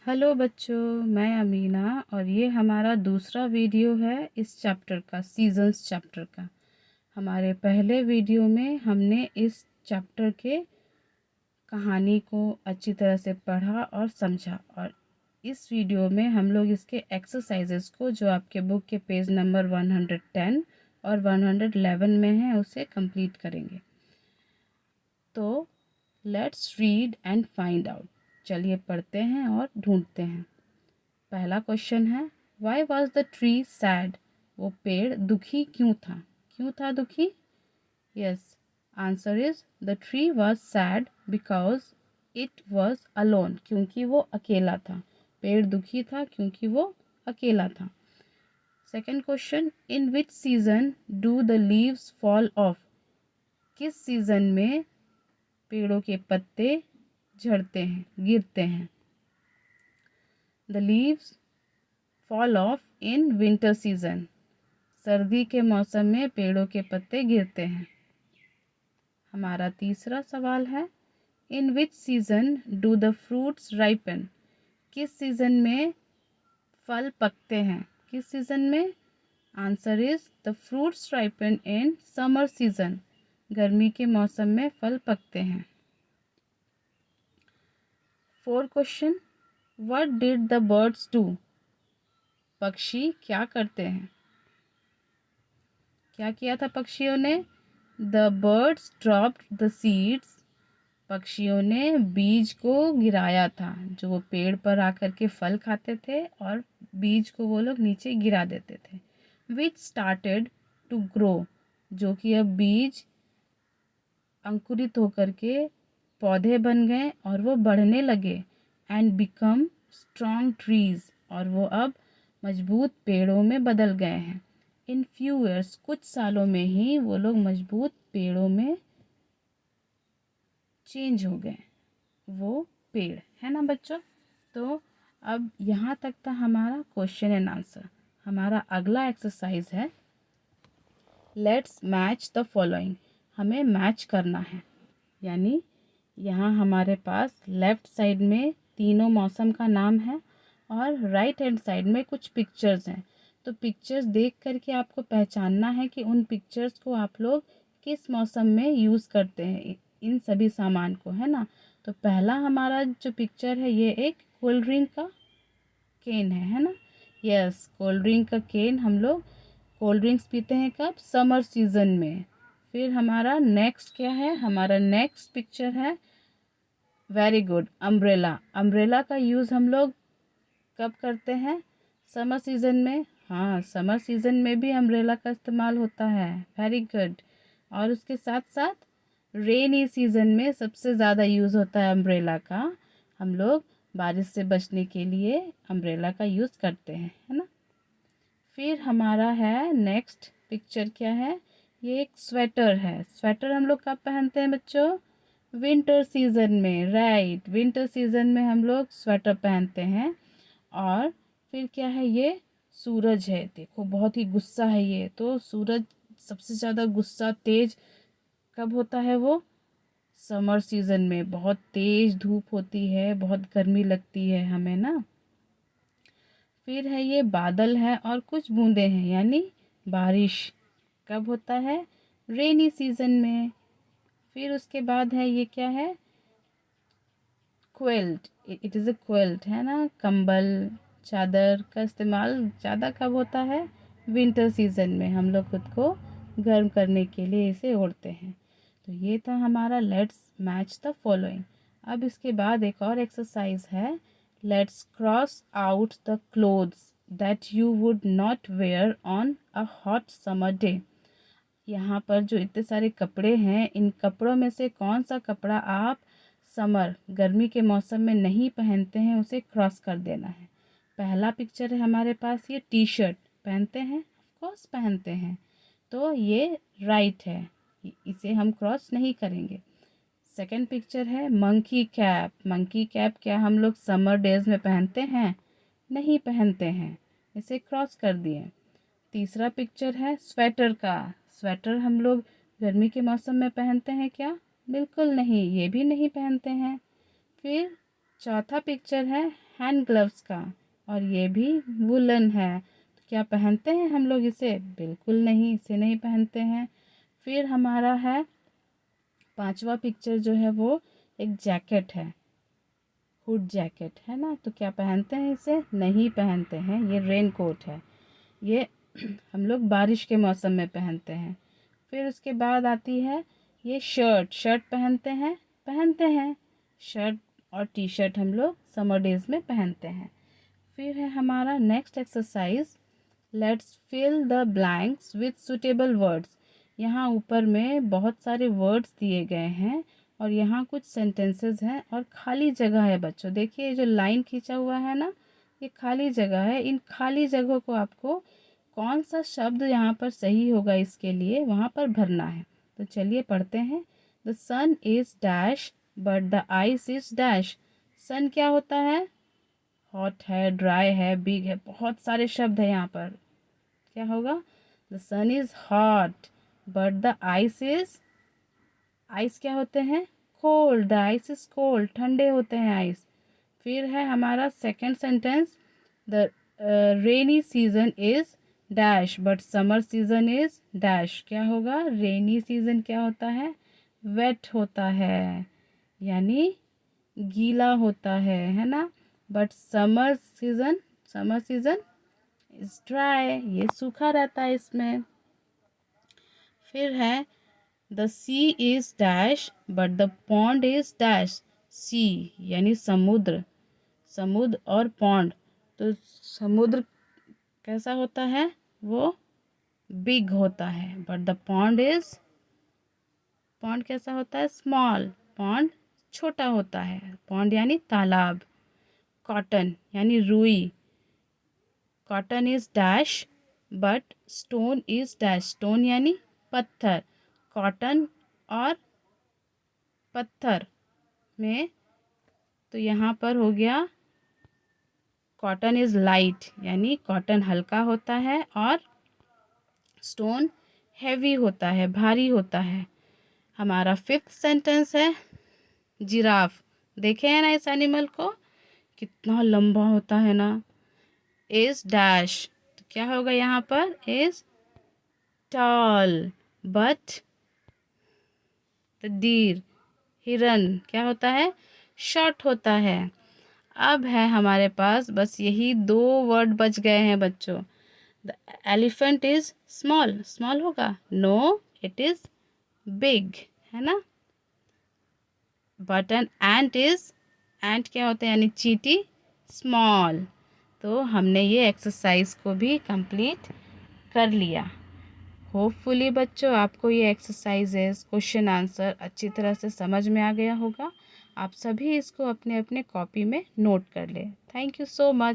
Hello बच्चों, मैं अमीना और ये हमारा दूसरा वीडियो है इस चैप्टर का, सीजन्स चैप्टर का। हमारे पहले वीडियो में हमने इस चैप्टर के कहानी को अच्छी तरह से पढ़ा और समझा, और इस वीडियो में हम लोग इसके एक्सरसाइजेस को, जो आपके बुक के पेज नंबर 110 और 111 में है, उसे कंप्लीट करेंगे। तो let's read and find out. चलिए पढ़ते हैं और ढूंढते हैं। पहला क्वेश्चन है, why was the tree sad? वो पेड़ दुखी क्यों था? क्यों था दुखी? Yes, answer is the tree was sad because it was alone. क्योंकि वो अकेला था। पेड़ दुखी था क्योंकि वो अकेला था। Second question, in which season do the leaves fall of? किस सीजन में पेड़ों के पत्ते झड़ते हैं, गिरते हैं? The leaves fall of in winter season. सर्दी के मौसम में पेड़ों के पत्ते गिरते हैं। हमारा तीसरा सवाल है, in which season do the fruits ripen? किस सीजन में फल पकते हैं? किस सीजन में? Answer is the fruits ripen in summer season. गर्मी के मौसम में फल पकते हैं। Fourth question, what did the birds do? पक्षी क्या करते हैं? क्या किया था पक्षियों ने? The birds dropped the seeds. पक्षियों ने बीज को गिराया था। जो वो पेड़ पर आकर के फल खाते थे और बीज को वो लोग नीचे गिरा देते थे। Which started to grow. जो कि अब बीज अंकुरित होकर के पौधे बन गए और वो बढ़ने लगे। And become strong trees. और वो अब मजबूत पेड़ों में बदल गए हैं। इन फ्यू ईयर्स, कुछ सालों में ही वो लोग मजबूत पेड़ों में चेंज हो गए। वो पेड़ है ना बच्चों। तो अब यहाँ तक था हमारा क्वेश्चन एंड आंसर। हमारा अगला एक्सरसाइज है, लेट्स मैच द फॉलोइंग। हमें मैच करना है। यानी यहाँ हमारे पास लेफ़्ट साइड में तीनों मौसम का नाम है और राइट हैंड साइड में कुछ पिक्चर्स हैं। तो पिक्चर्स देख करके आपको पहचानना है कि उन पिक्चर्स को आप लोग किस मौसम में यूज़ करते हैं, इन सभी सामान को, है ना। तो पहला हमारा जो पिक्चर है, ये एक कोल्ड ड्रिंक का केन है ना। यस, कोल्ड ड्रिंक का केन। हम लोग कोल्ड ड्रिंक्स पीते हैं कब? समर सीज़न में। फिर हमारा नेक्स्ट क्या है? हमारा नेक्स्ट पिक्चर है, वेरी गुड, अम्ब्रेला। अम्ब्रेला का यूज़ हम लोग कब करते हैं? समर सीज़न में। हाँ, समर सीज़न में भी अम्ब्रेला का इस्तेमाल होता है। Very good. और उसके साथ साथ रेनी सीज़न में सबसे ज़्यादा यूज़ होता है अम्ब्रेला का। हम लोग बारिश से बचने के लिए अम्ब्रेला का यूज़ करते हैं, है ना। फिर हमारा है नेक्स्ट पिक्चर क्या है? ये एक स्वेटर है। स्वेटर हम लोग कब पहनते हैं बच्चों? विंटर सीज़न में। राइट, विंटर सीज़न में हम लोग स्वेटर पहनते हैं। और फिर क्या है? ये सूरज है। देखो बहुत ही गुस्सा है ये। तो सूरज सबसे ज़्यादा गुस्सा तेज कब होता है? वो समर सीज़न में। बहुत तेज़ धूप होती है, बहुत गर्मी लगती है हमें ना। फिर है ये बादल है और कुछ बूंदे हैं, यानी बारिश। कब होता है? रेनी सीज़न में। फिर उसके बाद है ये क्या है? Quilt. It is a quilt, है ना। कंबल, चादर का इस्तेमाल ज़्यादा कब होता है? विंटर सीज़न में। हम लोग खुद को गर्म करने के लिए इसे ओढ़ते हैं। तो ये था हमारा लेट्स मैच द फॉलोइंग। अब इसके बाद एक और एक्सरसाइज है, let's cross out the clothes that you would not wear on a hot summer day. यहाँ पर जो इतने सारे कपड़े हैं, इन कपड़ों में से कौन सा कपड़ा आप समर, गर्मी के मौसम में नहीं पहनते हैं, उसे क्रॉस कर देना है। पहला पिक्चर है हमारे पास, ये टी शर्ट पहनते हैं, ऑफ कोर्स पहनते हैं। तो ये राइट है, इसे हम क्रॉस नहीं करेंगे। सेकंड पिक्चर है मंकी कैप। मंकी कैप क्या हम लोग समर डेज में पहनते हैं? नहीं पहनते हैं, इसे क्रॉस कर दिए। तीसरा पिक्चर है स्वेटर का। स्वेटर हम लोग गर्मी के मौसम में पहनते हैं क्या? बिल्कुल नहीं, ये भी नहीं पहनते हैं। फिर चौथा पिक्चर है हैंड ग्लव्स का और ये भी वुलन है। तो क्या पहनते हैं हम लोग इसे? बिल्कुल नहीं, इसे नहीं पहनते हैं। फिर हमारा है पांचवा पिक्चर जो है वो एक जैकेट है, हुड जैकेट है ना। तो क्या पहनते हैं इसे? नहीं पहनते हैं। ये रेन कोट है, ये हम लोग बारिश के मौसम में पहनते हैं। फिर उसके बाद आती है ये शर्ट। शर्ट पहनते हैं। शर्ट और टी शर्ट हम लोग समर डेज में पहनते हैं। फिर है हमारा next exercise, let's fill the blanks with suitable words. यहाँ ऊपर में बहुत सारे वर्ड्स दिए गए हैं और यहाँ कुछ सेंटेंसेस हैं और खाली जगह है बच्चों। देखिए जो लाइन खींचा हुआ है ना, ये खाली जगह है। इन खाली जगहों को आपको कौन सा शब्द यहाँ पर सही होगा इसके लिए वहाँ पर भरना है। तो चलिए पढ़ते हैं। The sun is dash but the ice is dash. Sun क्या होता है? हॉट है, ड्राई है, बिग है, बहुत सारे शब्द है यहाँ पर। क्या होगा? The sun is hot but the ice is, ice क्या होते हैं? Cold. The ice is cold, ठंडे होते हैं आइस। फिर है हमारा second sentence, the rainy season is dash but summer season is dash. क्या होगा? रेनी सीजन क्या होता है? वेट होता है, यानी गीला होता है ना। But summer season is dry, ये सूखा रहता है इसमें। फिर है the sea is dash but the pond is dash. Sea यानी समुद्र, समुद्र और पॉन्ड। तो समुद्र कैसा होता है? वो बिग होता है। But the pond is, pond कैसा होता है? स्मॉल। पॉन्ड छोटा होता है। पॉन्ड यानी तालाब। कॉटन यानी रुई। Cotton is dash but stone is dash. Stone यानी पत्थर। कॉटन और पत्थर में तो यहाँ पर हो गया कॉटन इज़ लाइट, यानी कॉटन हल्का होता है और स्टोन हैवी होता है, भारी होता है। हमारा फिफ्थ सेंटेंस है जिराफ। देखे हैं ना इस एनिमल को, कितना लंबा होता है ना। इज डैश, तो क्या होगा यहाँ पर? Is tall but the deer, हिरन क्या होता है? शॉर्ट होता है। अब है हमारे पास बस यही दो वर्ड बच गए हैं बच्चों। The elephant is small, small होगा? नो, इट इज बिग, है ना। बट एन एंट इज, एंट क्या होता है? यानी चींटी, स्मॉल। तो हमने ये एक्सरसाइज को भी कंप्लीट कर लिया। होपफुली बच्चों आपको ये एक्सरसाइजेस, क्वेश्चन आंसर अच्छी तरह से समझ में आ गया होगा। आप सभी इसको अपने अपने कॉपी में नोट कर लें। Thank you so much.